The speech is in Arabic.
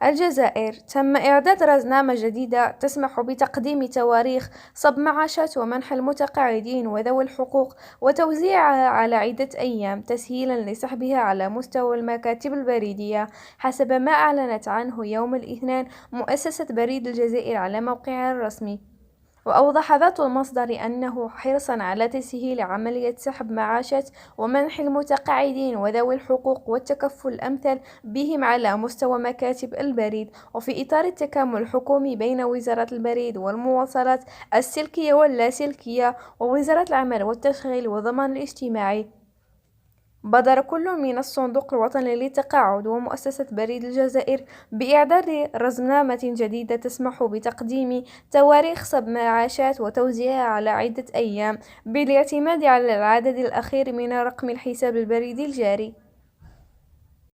الجزائر تم إعداد رزنامة جديدة تسمح بتقديم تواريخ صب معاشات ومنح المتقاعدين وذوي الحقوق وتوزيعها على عدة أيام تسهيلا لسحبها على مستوى المكاتب البريدية، حسب ما أعلنت عنه يوم الاثنين مؤسسة بريد الجزائر على موقعها الرسمي. وأوضح ذات المصدر أنه حرصًا على تسهيل عملية سحب معاشات ومنح المتقاعدين وذوي الحقوق والتكفل الأمثل بهم على مستوى مكاتب البريد، وفي إطار التكامل الحكومي بين وزارة البريد والمواصلات السلكية واللاسلكية ووزارة العمل والتشغيل والضمان الاجتماعي. بادر كل من الصندوق الوطني للتقاعد ومؤسسة بريد الجزائر بإعداد رزمنامة جديدة تسمح بتقديم تواريخ صب معاشات وتوزيعها على عدة أيام بالاعتماد على العدد الأخير من رقم الحساب البريدي الجاري.